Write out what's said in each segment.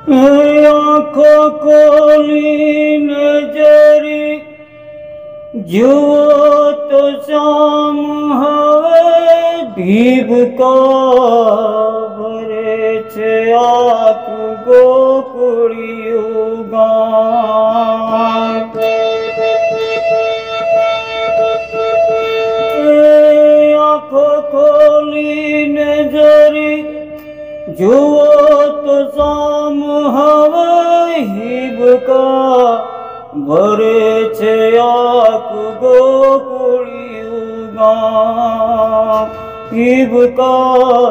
આંખો ખોલીને જરી જુઓ તો શામ હવે ઢીબકા ભરે છે આખું ગોકુળિયું ગામ। આંખો ખોલીને જરી જુઓ તો શામ હવે હિબકા ભરે છે આખું ગોકુળિયું ગામ। હિબકા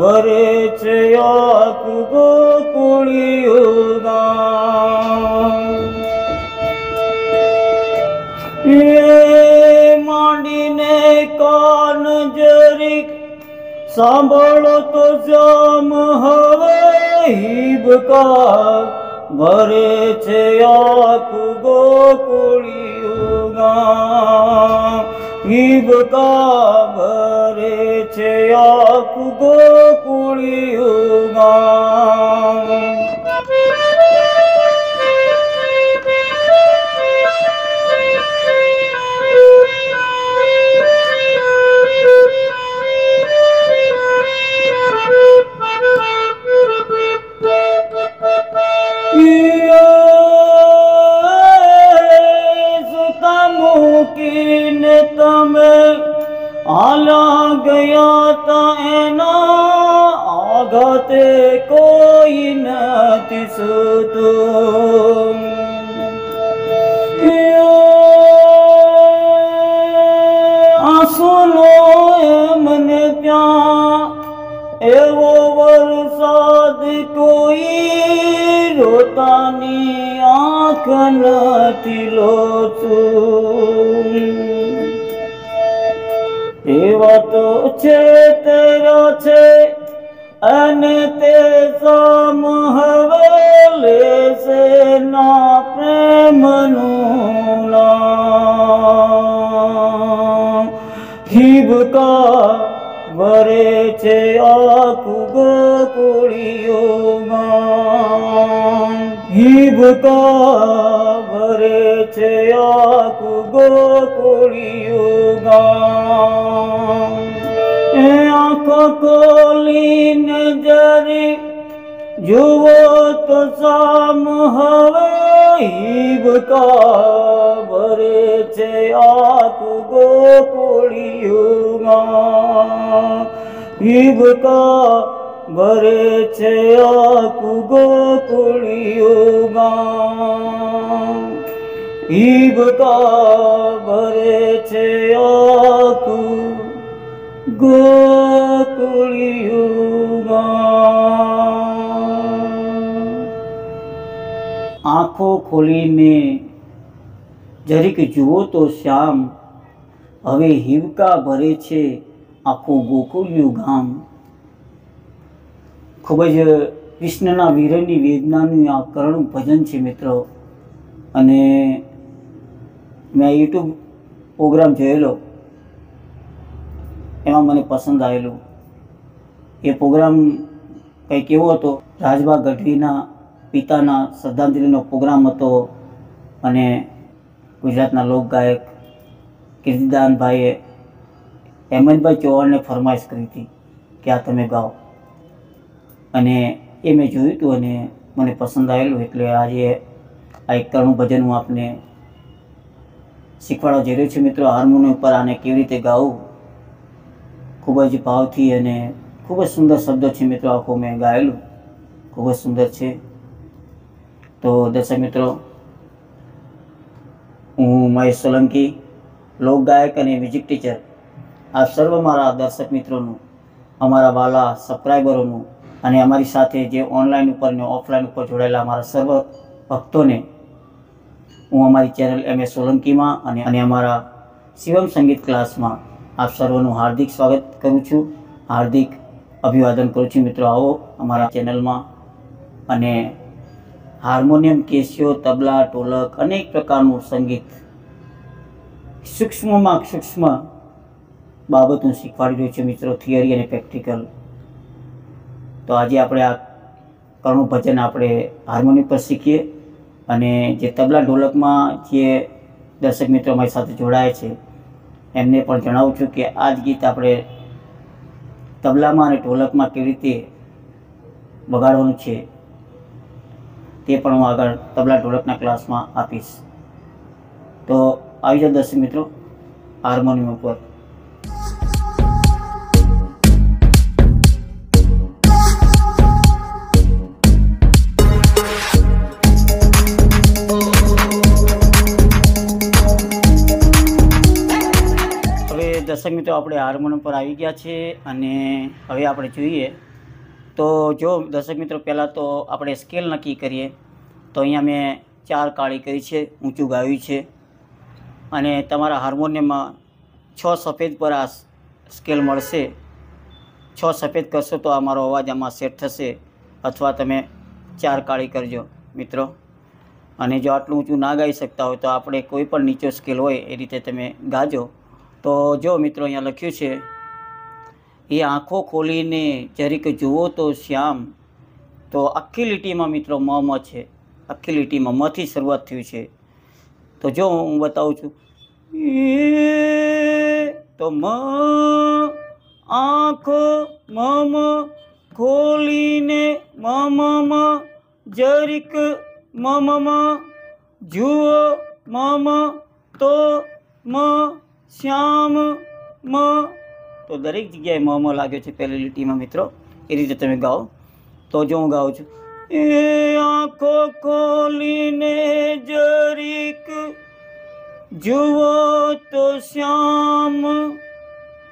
ભરે છે આખું ગોકુળિયું ગામ। એ માંડીને કાન જરીક સાંભળો તો શ્યામ હવે હિબકા ભરે છે આખું ગોકુળિયું ગામ। હિબકા ભરે છે આખું ગોકુળિયું ગામ। મૂકીને તમે આલા ગયા તા એના આઘાતે કોઈ નથી સૂતું। આંસુનો મને ત્યાં એવો વરસાદ કોઈ રોતાની આંખ નથી લોચું। એવા તો છે તેરા છે અને તે સામ હવે લેશે ના પ્રેમનું નામ। હિબકા ભરે છે આખું ગોકુળિયું ગામ। હિબકા ભરે છે આખું ગોકુળિયું ગામ। એ આંખો ખોલીને જરી જુઓ તો શામ હવે હિબકા ભરે છે આખું ગોકુળિયું ગામ। હિબકા ભરે છે આખું ગોકુળિયું ગામ। હિબકા ભરે છે આખું ગોકુળિયું ગામ। આંખો ખોલીને જરીક જુઓ તો શ્યામ હવે હિબકા ભરે છે આખું ગોકુળિયું ગામ। ખૂબ જ કૃષ્ણના વીરની વેદનાનું આ કરુણ ભજન છે મિત્રો। અને મેં યુટ્યુબ પ્રોગ્રામ જોયેલો, એમાં મને પસંદ આવેલું એ પ્રોગ્રામ કંઈક એવો હતો, રાજભા ગઢવીના પિતાના શ્રદ્ધાંજલિનો પ્રોગ્રામ હતો। અને ગુજરાતના લોકગાયક કીર્તિદાનભાઈએ હેમંતભાઈ ચૌહાણને ફરમાઈશ કરી હતી કે આ તમે ગાઓ, અને એ મેં જોયું હતું અને મને પસંદ આવેલું, એટલે આજે આ એક કરુણ ભજન હું આપને શીખવાડવા જઈ રહ્યો છું મિત્રો। હાર્મોનિયમ ઉપર આને કેવી રીતે ગાવું, ખૂબ જ ભાવથી અને ખૂબ જ સુંદર શબ્દો છે મિત્રો। આખું મેં ગાયેલું ખૂબ જ સુંદર છે। તો દર્શક મિત્રો, હું મહેશ સોલંકી, લોકગાયક અને મ્યુઝિક ટીચર, આ સર્વ મારા દર્શક મિત્રોનું, અમારા વાલા સબસ્ક્રાઈબરોનું અને અમારી સાથે જે ઓનલાઈન ઉપર અને ઓફલાઈન ઉપર જોડાયેલા અમારા સર્વ ભક્તોને હું અમારી ચેનલ MS સોલંકીમાં અને અમારા શિવમ સંગીત ક્લાસમાં આપ સર્વનું હાર્દિક સ્વાગત કરું છું, હાર્દિક અભિવાદન કરું છું મિત્રો। આવો અમારા ચેનલમાં અને હાર્મોનિયમ, કેસિયો, તબલા, ઢોલક અનેક પ્રકારનું સંગીત સૂક્ષ્મમાં સૂક્ષ્મ બાબતનું શીખવાડી રહ્યું છે મિત્રો, થિયરી અને પ્રેક્ટિકલ। તો આજે આપણે આ કરુણ ભજન આપણે હાર્મોનિયમ પર શીખીએ। અને જે તબલા ઢોલકમાં જે દર્શક મિત્રો અમારી સાથે જોડાય છે એમને પણ જણાવું છું કે આ જ ગીત આપણે તબલામાં અને ઢોલકમાં કેવી રીતે વગાડવાનું છે તે પણ હું આગળ તબલા ઢોલકના ક્લાસમાં આપીશ। તો આવી જાઓ દર્શક મિત્રો હાર્મોનિયમ ઉપર। દર્શક મિત્રો આપણે હાર્મોનિયમ પર આવી ગયા છે અને હવે આપણે જોઈએ તો જો દર્શક મિત્રો પહેલાં તો આપણે સ્કેલ નક્કી કરીએ। તો અહીંયા મેં 4 કાળી કરી છે, ઊંચું ગાયું છે અને તમારા હાર્મોનિયમમાં 6 સફેદ પર આ સ્કેલ મળશે। 6 સફેદ કરશો તો આ મારો અવાજ આમાં સેટ થશે, અથવા તમે 4 કાળી કરજો મિત્રો। અને જો આટલું ઊંચું ના ગાઈ શકતા હોય તો આપણે કોઈ પણ નીચો સ્કેલ હોય એ રીતે તમે ગાજો। તો જો મિત્રો અહીંયા લખ્યું છે, એ આંખો ખોલીને જરીક જુઓ તો શ્યામ। તો આખી લીટીમાં મિત્રો મ છે, આખી લીટીમાં મથી શરૂઆત થયું છે। તો જો હું બતાવું છું, તો મ આંખો મ ખોલીને મ જરીક મ જુઓ મ તો મ શ્યામ મ। તો દરેક જગ્યાએ મ લાગ્યો છે પહેલી લીટીમાં મિત્રો, એ રીતે તમે ગાઓ। તો જો હું ગાઉં છું, એ આંખો ખોલીને જરીક જુઓ તો શ્યામ।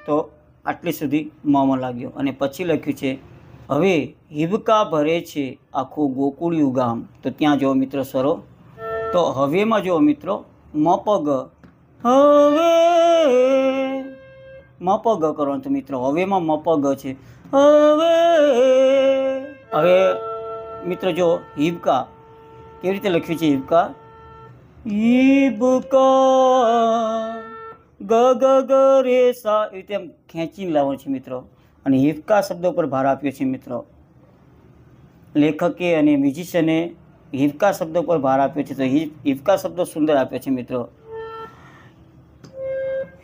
તો આટલી સુધી મ લાગ્યો અને પછી લખ્યું છે, હવે હિબકા ભરે છે આખું ગોકુળિયું ગામ। તો ત્યાં જો મિત્રો સ્વરો, તો હવેમાં જો મિત્રો મપગ, હવે મપગ કરવાનું તો મિત્રો હવેમાં મપગ છે। હવે મિત્રો જો હિબકા કેવી રીતે લખ્યું છે, હિબકા હિબકા ગ ગ ગ રે સા, એ રીતે એમ ખેંચીને લાવવાનું છે મિત્રો। અને હિબકા શબ્દ પર ભાર આપ્યો છે મિત્રો, લેખકે અને મ્યુઝિશિયને હિબકા શબ્દ પર ભાર આપ્યો છે। તો હિબકા શબ્દ સુંદર આપ્યો છે મિત્રો।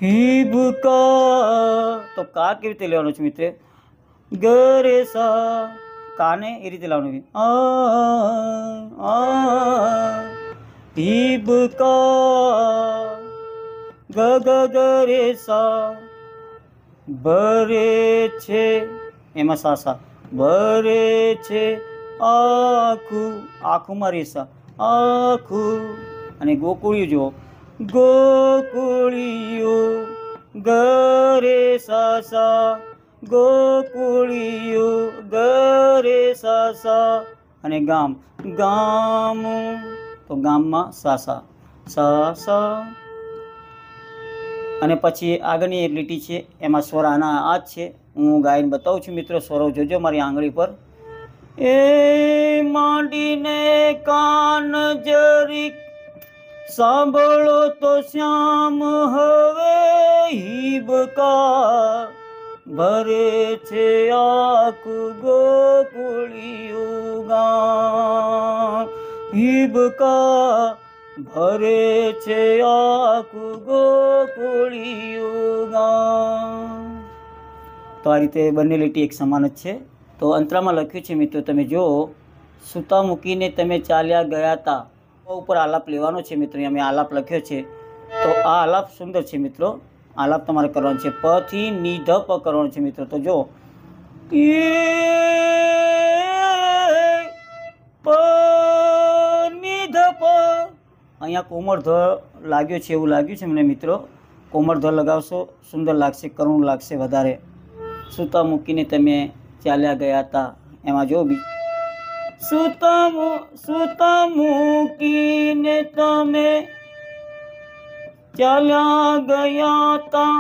હિબકા, તો કા કેવી રીતે લેવાનું છે મિત્ર, ગ રે સા, કાને એ રીતે લાવવાનું, હિબકા ગ ગ ગ રે સા, ભરે છે એમાં સાસા, ભરે છે આખું, આખુંમાં રેસા આખું। અને ગોકુળિયું જો, ગોકુળિયું ગ રે સા સા, ગોકુળિયું ગ રે સા સા। અને ગામ, ગામ, તો ગામમાં સાસા સા સા। અને પછી આગળની એક લીટી છે એમાં સ્વર આના આ જ છે, હું ગાઈને બતાવું છું મિત્રો, સ્વરો જોજો મારી આંગળી પર। એ માંડીને કાન જરીક સાંભળો તો શ્યામ, હવે હિબકા ભરે છે આખું ગોકુળિયું ગામ। હિબકા ભરે છે આખું ગોકુળિયું ગામ। તો આ રીતે બંને લીટી એક સમાન જ છે। તો અંતરામાં લખ્યું છે મિત્રો, તમે જો સૂતા મૂકીને તમે ચાલ્યા ગયા તા, ઉપર આલાપ લેવાનો છે મિત્રો, અહીંયા મેં આલાપ લખ્યો છે। તો આ આલાપ સુંદર છે મિત્રો, આલાપ તમારે કરવાનો છે, પ થી નિધ પ કરવાનો છે મિત્રો। તો જો પ નિધ પ, અહીંયા કોમળ ધ લાગ્યો છે એવું લાગ્યું છે મને મિત્રો, કોમળ ધ લગાવશો સુંદર લાગશે, કરુણ લાગશે વધારે। સૂતા મૂકીને તમે ચાલ્યા ગયા હતા, એમાં જો બી સૂતા મૂકીને તમે ચાલ્યા ગયા હતા,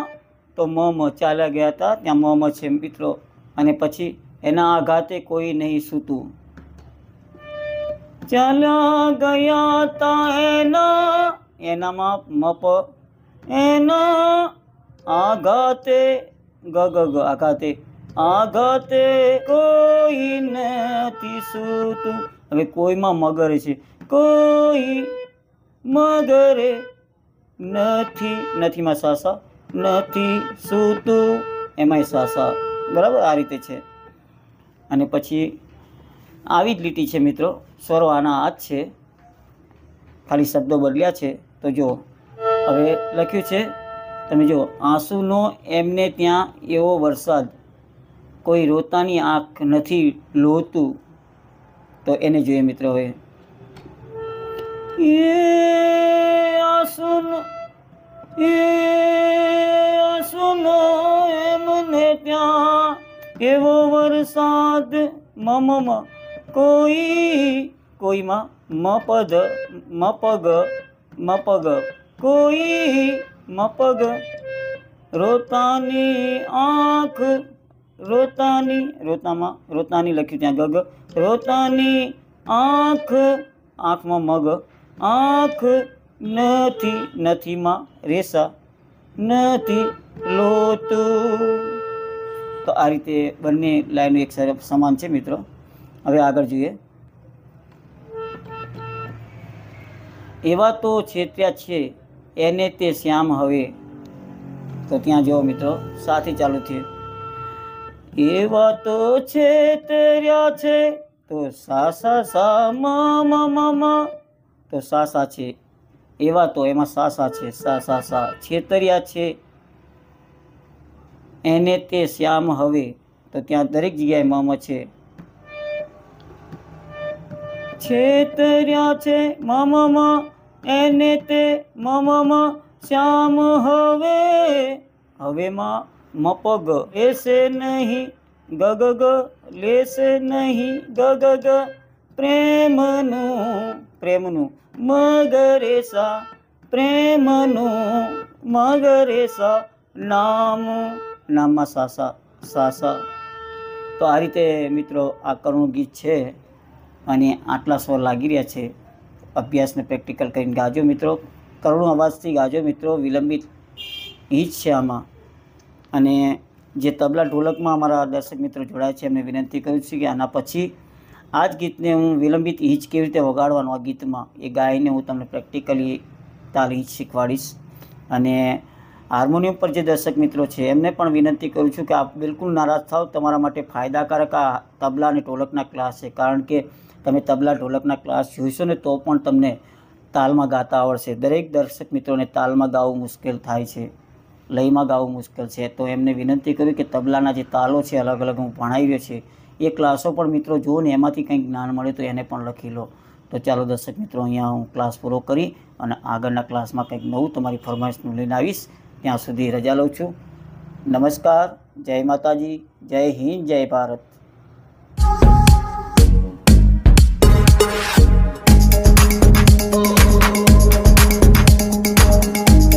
તો મ ચાલ્યા ગયા હતા, ત્યાં મ છે મિત્રો। અને પછી એના આઘાતે કોઈ નહીં સૂતું, ચાલ્યા ગયા હતા એનામાં મપ, એના આઘાતે ગ ગ ગ, આઘાતે આઘાતે કોઈ નથી સૂતું. હવે કોઈમાં મગરે છે, કોઈ મગરે નથી, નથીમાં સાસા, નથી સૂતું એમાંય સાસા, બરાબર. આ રીતે છે. અને પછી આવી જ લીટી છે મિત્રો, સ્વરો આના આ જ છે, ખાલી શબ્દો બદલ્યા છે. તો જો હવે લખ્યું છે, તમે જો, આંસુનો એમને ત્યાં એવો વરસાદ, કોઈ રોતાની આંખ નથી લોતું. તો એને જોઈએ મિત્રો. હવે આંસુનો એમને ત્યાં એવો વરસાદ, મમ કોઈમાં મપગ, કોઈ મપગ, રોતાની આંખ, રોતાની લખ્યું ત્યાં ગગ, રોતાની આંખ, આંખમાં મગ, આંખ નથીમાં રેસા, નથી લોતું. તો આ રીતે બંને લાઈનો એક સમાન છે મિત્રો. હવે આગળ જોઈએ. એવા તો છેત્ર્યા છે એને તે શ્યામ હવે. તો ત્યાં જો મિત્રો, સાથે ચાલુ છે. એવા તો છેતર્યા છે, તો સા મા, તો સા છે. એવા તો એમાં સા છે, સા. છેતર્યા છે એને તે શ્યામ હવે. તો ત્યાં દરેક જગ્યાએ મમ છે. છેતર્યા છે મમ, એને તે મમ, શ્યામ હવે. હવેમાં મપગ, લેશે નહીં ગગ, લેશે નહીં ગગ, પ્રેમનું મગરેસા, પ્રેમનું મગરેસા, નામમાં સાસા. તો આ રીતે મિત્રો આ કરુણ ગીત છે, અને આટલા સ્વર લાગી રહ્યા છે. અભ્યાસને પ્રેક્ટિકલ કરીને ગાજો મિત્રો, કરુણ અવાજથી ગાજો મિત્રો. વિલંબિત હિંચ છે આમાં. અને જે તબલા ઢોલકમાં અમારા દર્શક મિત્રો જોડાય છે, એમને વિનંતી કરું છું કે આના પછી આ જ ગીતને હું વિલંબિત હિંચ કેવી રીતે વગાડવાનું આ ગીતમાં, એ ગાઈને હું તમને પ્રેક્ટિકલી તાલ હિંચ શીખવાડીશ. અને હાર્મોનિયમ પર જે દર્શક મિત્રો છે એમને પણ વિનંતી કરું છું કે આપ બિલકુલ નારાજ થાવ. તમારા માટે ફાયદાકારક આ તબલા અને ઢોલકના ક્લાસ છે. કારણ કે તમે તબલા ઢોલકના ક્લાસ જોઈશો ને તો પણ તમને તાલમાં ગાતા આવડશે. દરેક દર્શક મિત્રોને તાલમાં ગાવું મુશ્કેલ થાય છે, લયમાં ગાવું મુશ્કેલ છે. તો એમને વિનંતી કર્યું કે તબલાના જે તાલો છે અલગ અલગ હું ભણાવી રહ્યો છે, એ ક્લાસો પણ મિત્રો જુઓ ને, એમાંથી કંઈક જ્ઞાન મળે તો એને પણ લખી લો. તો ચાલો દર્શક મિત્રો, અહીંયા હું ક્લાસ પૂરો કરી અને આગળના ક્લાસમાં કંઈક નવું તમારી ફરમાઈશનું લઈને આવીશ. ત્યાં સુધી રજા લઉં છું. નમસ્કાર, જય માતાજી, જય હિન્દ, જય ભારત.